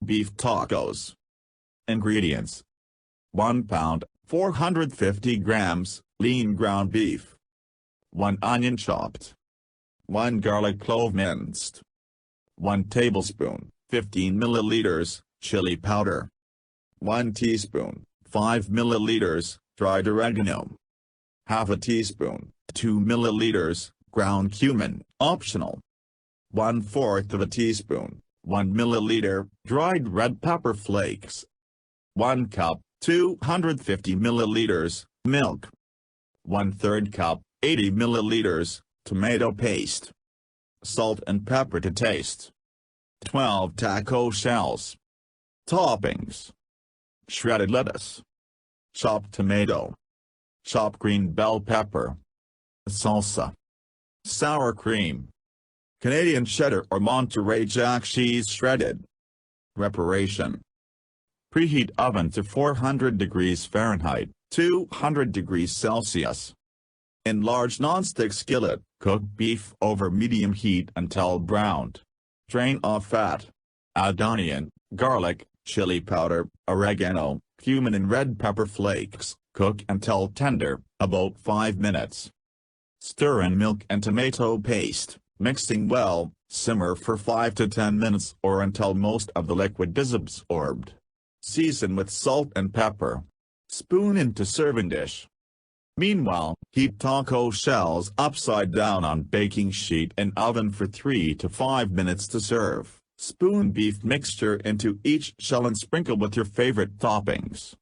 Beef tacos. Ingredients: 1 pound, 450 grams, lean ground beef. 1 onion chopped. 1 garlic clove minced. 1 tablespoon, 15 milliliters, chili powder. 1 teaspoon, 5 milliliters, dried oregano. Half a teaspoon, 2 milliliters, ground cumin, optional. 1/4 of a teaspoon, 1 milliliter, dried red pepper flakes. 1 cup, 250 milliliters, milk. 1/3 cup, 80 milliliters, tomato paste. Salt and pepper to taste. 12 taco shells. Toppings: shredded lettuce, chopped tomato, chopped green bell pepper, salsa, sour cream, Canadian cheddar or Monterey Jack cheese shredded. Preparation: preheat oven to 400 degrees Fahrenheit, 200 degrees Celsius. In large nonstick skillet, cook beef over medium heat until browned. Drain off fat. Add onion, garlic, chili powder, oregano, cumin and red pepper flakes. Cook until tender, about 5 minutes. Stir in milk and tomato paste, mixing well. Simmer for 5 to 10 minutes or until most of the liquid is absorbed. Season with salt and pepper. Spoon into serving dish. Meanwhile, heat taco shells upside down on baking sheet in oven for 3 to 5 minutes to serve. Spoon beef mixture into each shell and sprinkle with your favorite toppings.